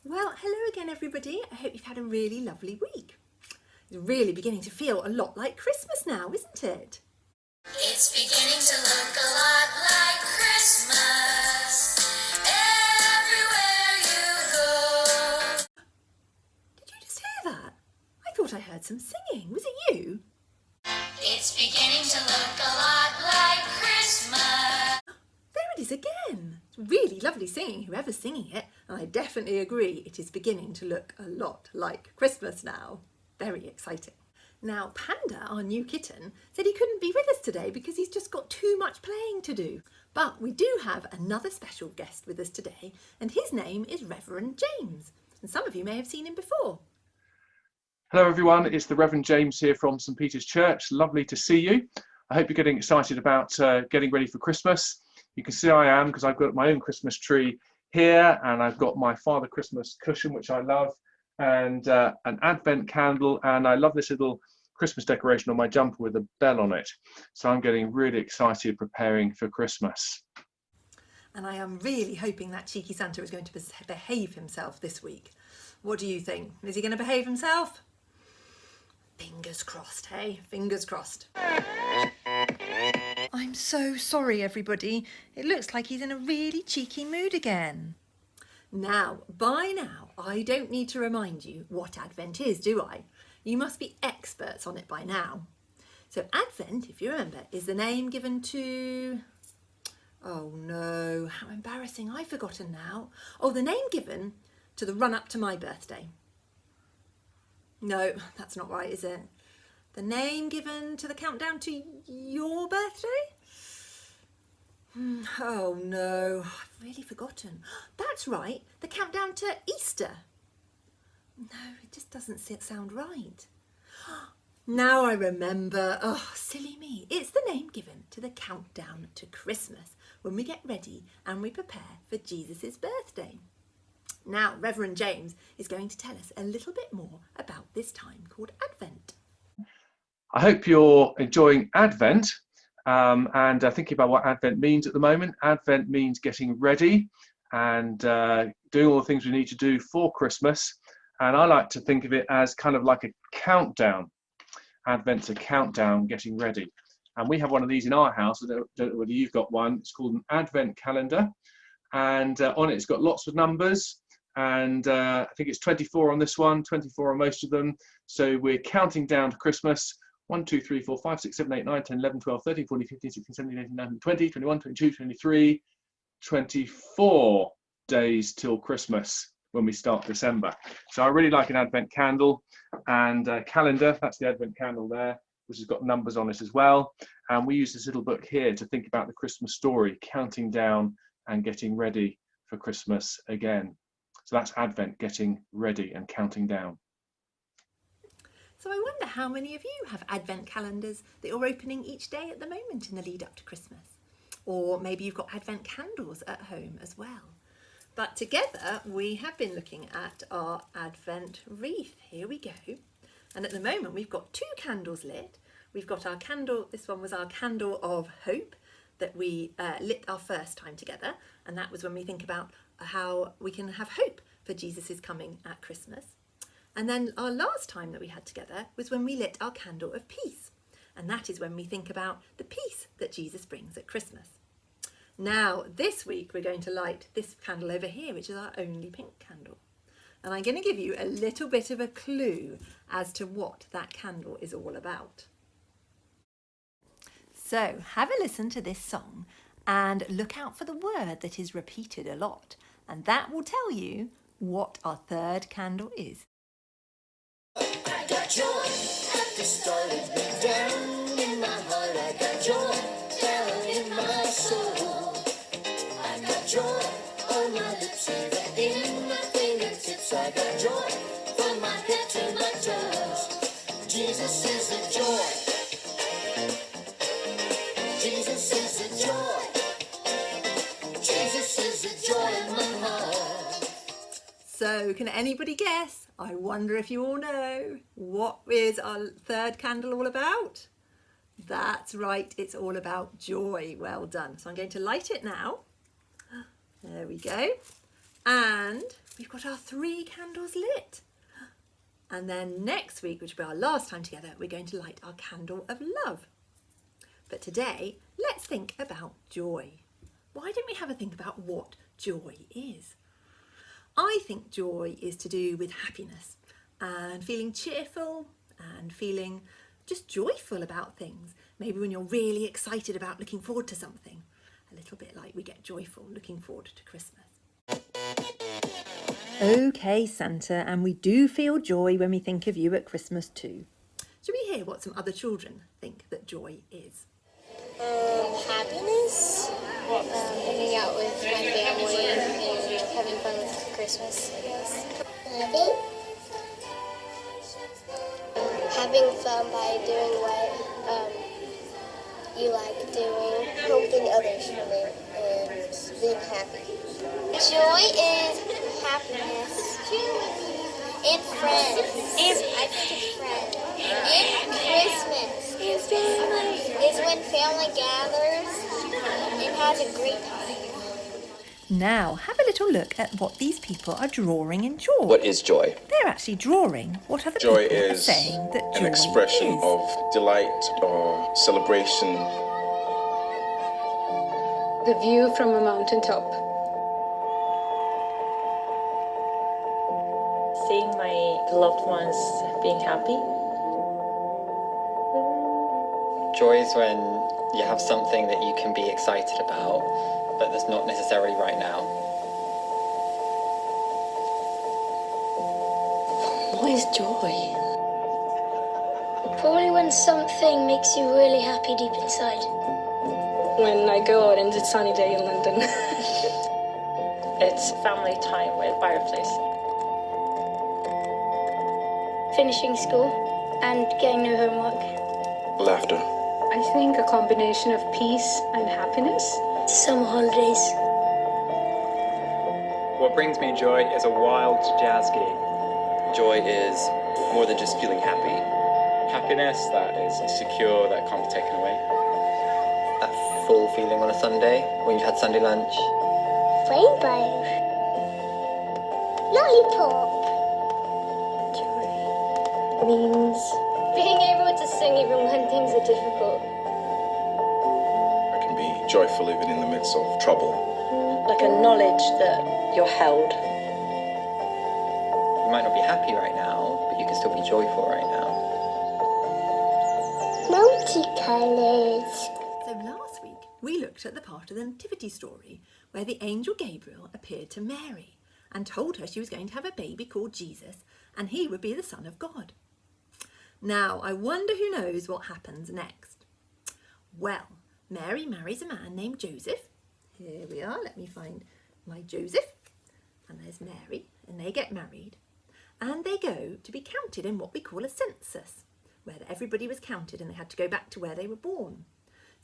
Well, hello again everybody. I hope you've had a really lovely week. It's really beginning to feel a lot like Christmas now, isn't it? It's beginning to look a lot like Christmas everywhere you go. Did you just hear that? I thought I heard some singing. Was it you? It's beginning to look a lot like Christmas. There it is again. It's really lovely singing, whoever's singing it. And I definitely agree it is beginning to look a lot like Christmas now. Very exciting. Now, Panda, our new kitten, said he couldn't be with us today because he's just got too much playing to do. But we do have another special guest with us today, and his name is Reverend James. And some of you may have seen him before. Hello everyone, it's the Reverend James here from St Peter's Church. Lovely to see you. I hope you're getting excited about getting ready for Christmas. You can see I am, because I've got my own Christmas tree here, and I've got my Father Christmas cushion, which I love, and an Advent candle, and I love this little Christmas decoration on my jumper with a bell on it. So I'm getting really excited preparing for Christmas. And I am really hoping that cheeky Santa is going to behave himself this week. What do you think? Is he going to behave himself? Fingers crossed, hey? Fingers crossed. I'm so sorry, everybody. It looks like he's in a really cheeky mood again. Now, by now, I don't need to remind you what Advent is, do I? You must be experts on it by now. So Advent, if you remember, is the name given to... Oh no, how embarrassing, I've forgotten now. Oh, the name given to the run-up to my birthday. No, that's not right, is it? The name given to the countdown to your birthday? Oh no, I've really forgotten. That's right, the countdown to Easter. No, it just doesn't sound right. Now I remember. Oh, silly me. It's the name given to the countdown to Christmas, when we get ready and we prepare for Jesus' birthday. Now, Reverend James is going to tell us a little bit more about this time called Advent. I hope you're enjoying Advent and thinking about what Advent means at the moment. Advent means getting ready and doing all the things we need to do for Christmas. And I like to think of it as kind of like a countdown. Advent's a countdown, getting ready. And we have one of these in our house. I don't know whether you've got one. It's called an Advent calendar. And on it, it's got lots of numbers. And I think it's 24 on this one, 24 on most of them. So we're counting down to Christmas. 1, 2, 3, 4, 5, 6, 7, 8, 9, 10, 11, 12, 13, 14, 15, 16, 17, 18, 19, 20, 21, 22, 23, 24 days till Christmas when we start December. So I really like an Advent candle and calendar. That's the Advent candle there, which has got numbers on it as well. And we use this little book here to think about the Christmas story, counting down and getting ready for Christmas again. So that's Advent, getting ready and counting down. So I wonder how many of you have Advent calendars that you're opening each day at the moment in the lead up to Christmas. Or maybe you've got Advent candles at home as well. But together we have been looking at our Advent wreath. Here we go. And at the moment we've got 2 candles lit. We've got our candle, this one was our candle of hope that we lit our first time together. And that was when we think about how we can have hope for Jesus' coming at Christmas. And then our last time that we had together was when we lit our candle of peace. And that is when we think about the peace that Jesus brings at Christmas. Now, this week we're going to light this candle over here, which is our only pink candle. And I'm going to give you a little bit of a clue as to what that candle is all about. So have a listen to this song and look out for the word that is repeated a lot. And that will tell you what our third candle is. I got joy at the start of the down in my heart. I got joy down in my soul. I got joy on my lips, even in my fingertips. I got joy from my head to my toes. Jesus is the joy. Jesus is the joy. Jesus is the joy in my heart. So can anybody guess? I wonder if you all know, what is our third candle all about? That's right, it's all about joy. Well done. So I'm going to light it now. There we go. And we've got our 3 candles lit. And then next week, which will be our last time together, we're going to light our candle of love. But today, let's think about joy. Why don't we have a think about what joy is? I think joy is to do with happiness and feeling cheerful and feeling just joyful about things. Maybe when you're really excited about looking forward to something, a little bit like we get joyful looking forward to Christmas. Okay, Santa, and we do feel joy when we think of you at Christmas too. Should we hear what some other children think that joy is? Happiness, hanging out with my family and having fun with Christmas, I guess. Having fun by doing what you like doing, helping others really, and being happy. Joy is happiness and friends. I think it's friends. And Christmas. Is when family gathers and has a great time. Now, have a little look at what these people are drawing in chalk. What is joy? They're actually drawing what other Joy people are is saying that joy an expression is. of delight or celebration. The view from a mountaintop. Seeing my loved ones being happy. Joy is when you have something that you can be excited about, but that's not necessarily right now. What is joy? Probably when something makes you really happy deep inside. When I go out and it's a sunny day in London. It's family time with fireplace. Finishing school and getting no homework. Laughter. I think a combination of peace and happiness. Summer holidays. What brings me joy is a wild jazz gig. Joy is more than just feeling happy. Happiness that is secure, that can't be taken away. That full feeling on a Sunday when you've had Sunday lunch. Rainbow. Lollipop. Joy means being able to sing even when things are difficult. I can be joyful even in the midst of trouble. Like a knowledge that you're held. You might not be happy right now, but you can still be joyful right now. Multicolours. So last week we looked at the part of the Nativity story where the angel Gabriel appeared to Mary and told her she was going to have a baby called Jesus and he would be the Son of God. Now, I wonder who knows what happens next. Well, Mary marries a man named Joseph. Here we are, let me find my Joseph. And there's Mary, and they get married. And they go to be counted in what we call a census, where everybody was counted and they had to go back to where they were born.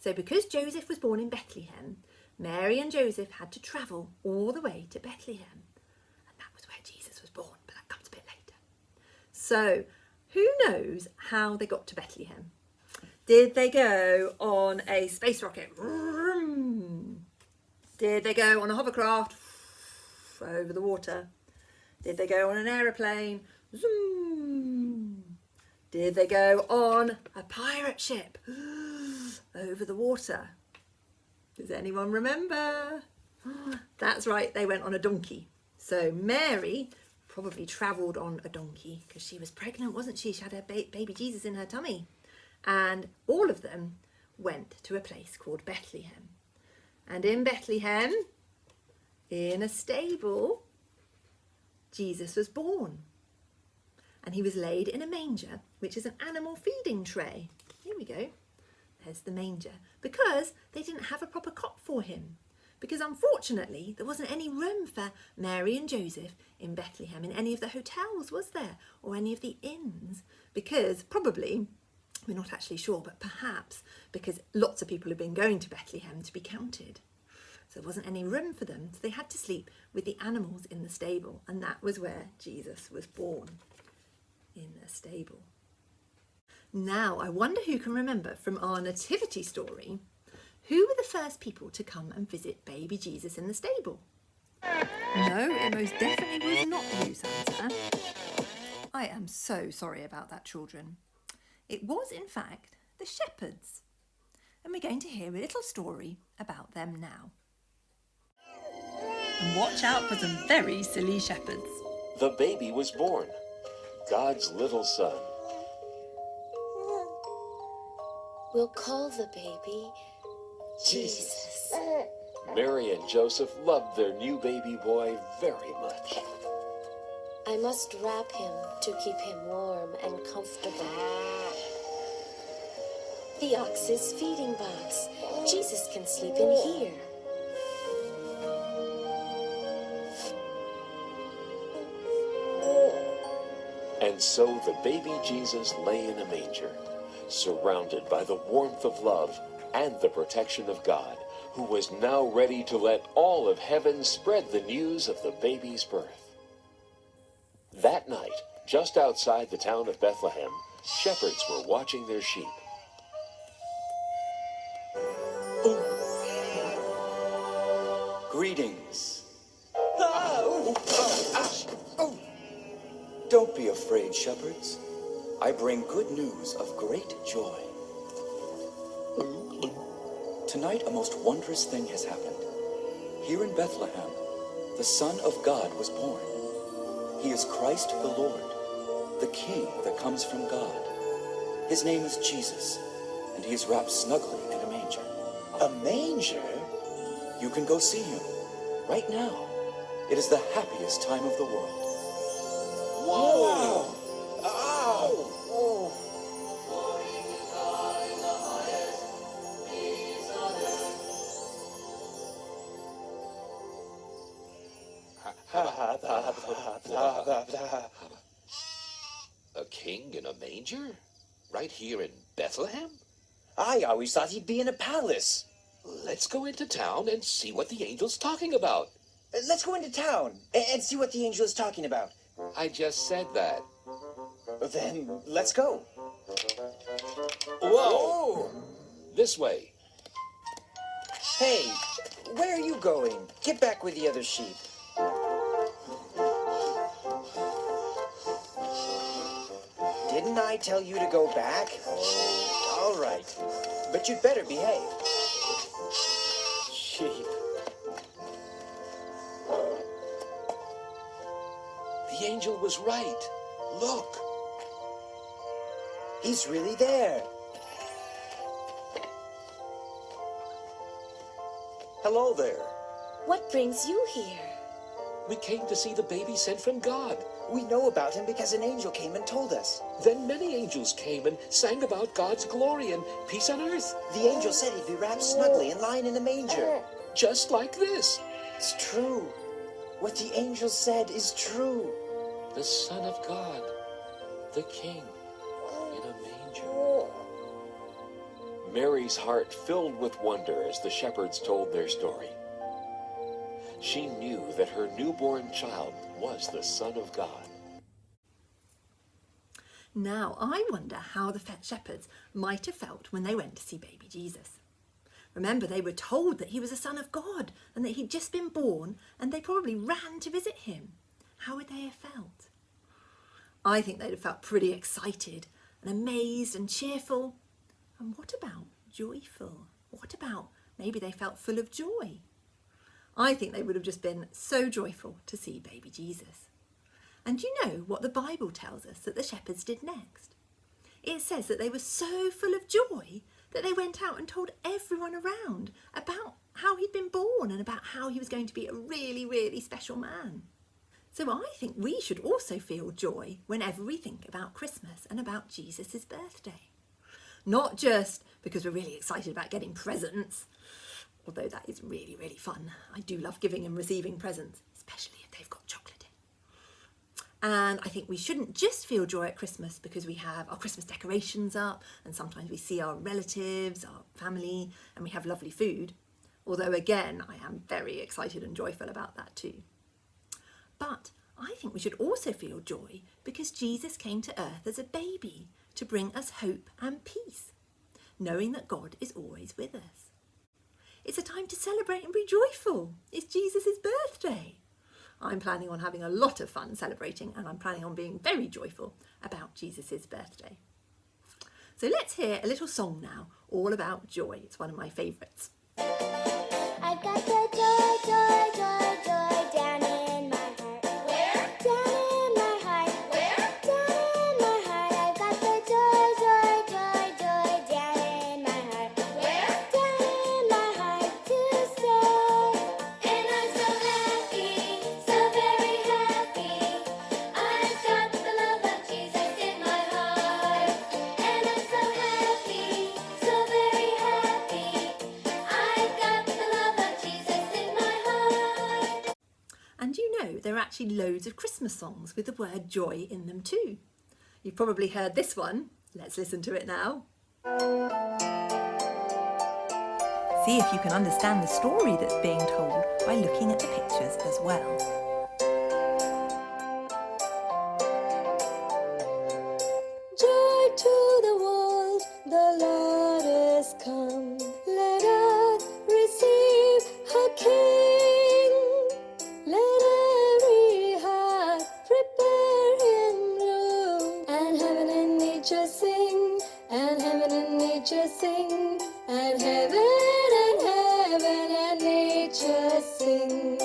So because Joseph was born in Bethlehem, Mary and Joseph had to travel all the way to Bethlehem. And that was where Jesus was born, but that comes a bit later. So, who knows how they got to Bethlehem? Did they go on a space rocket? Did they go on a hovercraft over the water? Did they go on an aeroplane? Zoom. Did they go on a pirate ship over the water? Does anyone remember? That's right, they went on a donkey. So Mary probably travelled on a donkey because she was pregnant, wasn't she? She had her baby Jesus in her tummy. And all of them went to a place called Bethlehem. And in Bethlehem, in a stable, Jesus was born. And he was laid in a manger, which is an animal feeding tray. Here we go. There's the manger. Because they didn't have a proper cot for him. Because unfortunately, there wasn't any room for Mary and Joseph in Bethlehem in any of the hotels, was there? Or any of the inns? Because probably, we're not actually sure, but perhaps because lots of people had been going to Bethlehem to be counted. So there wasn't any room for them. So they had to sleep with the animals in the stable. And that was where Jesus was born, in a stable. Now, I wonder who can remember from our nativity story, who were the first people to come and visit baby Jesus in the stable? No, it most definitely was not you, Santa. I am so sorry about that, children. It was, in fact, the shepherds. And we're going to hear a little story about them now. And watch out for some very silly shepherds. The baby was born, God's little son. We'll call the baby Jesus. Mary and Joseph loved their new baby boy very much. I must wrap him to keep him warm and comfortable. The ox's feeding box. Jesus can sleep in here. And so the baby Jesus lay in a manger, surrounded by the warmth of love and the protection of God, who was now ready to let all of heaven spread the news of the baby's birth. That night, just outside the town of Bethlehem, shepherds were watching their sheep. Greetings. Don't be afraid, shepherds. I bring good news of great joy. Tonight, a most wondrous thing has happened. Here in Bethlehem, the Son of God was born. He is Christ the Lord, the King that comes from God. His name is Jesus, and he is wrapped snugly in a manger. A manger? You can go see him right now. It is the happiest time of the world. Whoa! Ow! Oh. A king in a manger? Right here in Bethlehem? I always thought he'd be in a palace. Let's go into town and see what the angel's talking about. Let's go into town and see what the angel is talking about. I just said that. Then let's go. Whoa! This way. Hey, where are you going? Get back with the other sheep. Didn't I tell you to go back? All right, but you'd better behave. Sheep. The angel was right. Look. He's really there. Hello there. What brings you here? We came to see the baby sent from God. We know about him because an angel came and told us. Then many angels came and sang about God's glory and peace on earth. The angel said he'd be wrapped snugly and lying in a manger. Just like this. It's true. What the angel said is true. The Son of God, the King, in a manger. Mary's heart filled with wonder as the shepherds told their story. She knew that her newborn child was the Son of God. Now, I wonder how the shepherds might have felt when they went to see baby Jesus. Remember, they were told that he was a son of God and that he'd just been born, and they probably ran to visit him. How would they have felt? I think they'd have felt pretty excited and amazed and cheerful. And what about joyful? What about maybe they felt full of joy? I think they would have just been so joyful to see baby Jesus. And you know what the Bible tells us that the shepherds did next? It says that they were so full of joy that they went out and told everyone around about how he'd been born and about how he was going to be a really, really special man. So I think we should also feel joy whenever we think about Christmas and about Jesus' birthday. Not just because we're really excited about getting presents, although that is really, really fun. I do love giving and receiving presents, especially if they've got chocolate in. And I think we shouldn't just feel joy at Christmas because we have our Christmas decorations up and sometimes we see our relatives, our family, and we have lovely food. Although again, I am very excited and joyful about that too. But I think we should also feel joy because Jesus came to earth as a baby to bring us hope and peace, knowing that God is always with us. It's a time to celebrate and be joyful. It's Jesus' birthday. I'm planning on having a lot of fun celebrating, and I'm planning on being very joyful about Jesus' birthday. So let's hear a little song now, all about joy. It's one of my favourites. I've got the joy, joy, joy, joy down in my heart. Where? Down in my heart. Where? Down in my heart. I've got the joy, joy, joy, joy down in my heart. Where? Down in my heart to stay. And I'm so happy, so very happy. I've got the love of Jesus in my heart. And I'm so happy, so very happy. I've got the love of Jesus in my heart. And you know, there are actually loads of Christmas songs with the word joy in them too. You've probably heard this one. Let's listen to it now. See if you can understand the story that's being told by looking at the pictures as well. Joy to the world, the Lord is come. Let us receive her King. Let every heart prepare him room. And heaven and nature sing, and heaven and nature sing, and heaven and nature sing.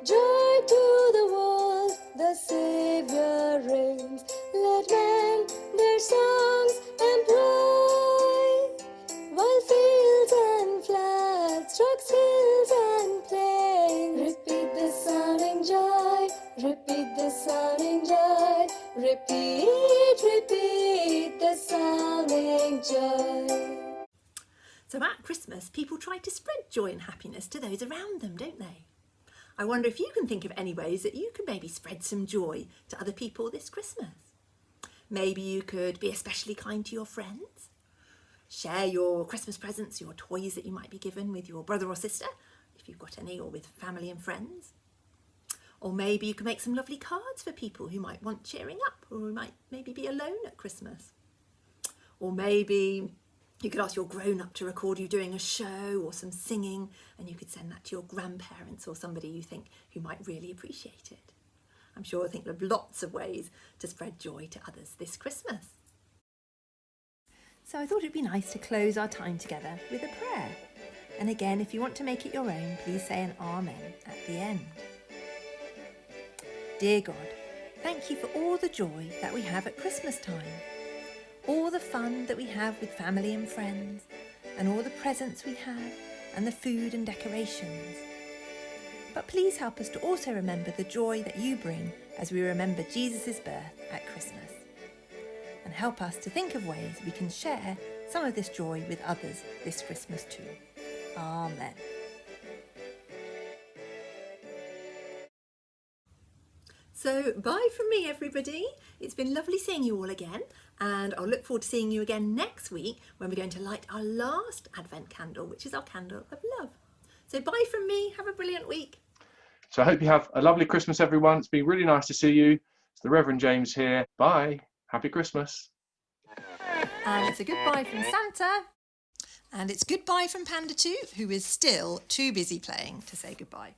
Joy to the world, the Savior reigns. Let men their songs employ, while fields and floods, rocks, hills and plains. Repeat the sounding joy, repeat the sounding joy, repeat the sounding joy. So at Christmas, people try to spread joy and happiness to those around them, don't they? I wonder if you can think of any ways that you can maybe spread some joy to other people this Christmas. Maybe you could be especially kind to your friends. Share your Christmas presents, your toys that you might be given with your brother or sister, if you've got any, or with family and friends. Or maybe you can make some lovely cards for people who might want cheering up, or who might maybe be alone at Christmas. Or maybe you could ask your grown-up to record you doing a show or some singing, and you could send that to your grandparents or somebody you think who might really appreciate it. I'm sure you'll think of lots of ways to spread joy to others this Christmas. So I thought it'd be nice to close our time together with a prayer. And again, if you want to make it your own, please say an Amen at the end. Dear God, thank you for all the joy that we have at Christmas time. All the fun that we have with family and friends, and all the presents we have, and the food and decorations. But please help us to also remember the joy that you bring as we remember Jesus' birth at Christmas. And help us to think of ways we can share some of this joy with others this Christmas too. Amen. So bye from me, everybody. It's been lovely seeing you all again, and I'll look forward to seeing you again next week when we're going to light our last Advent candle, which is our candle of love. So bye from me. Have a brilliant week. So I hope you have a lovely Christmas, everyone. It's been really nice to see you. It's the Reverend James here. Bye. Happy Christmas. And it's a goodbye from Santa. And it's goodbye from Panda 2, who is still too busy playing to say goodbye.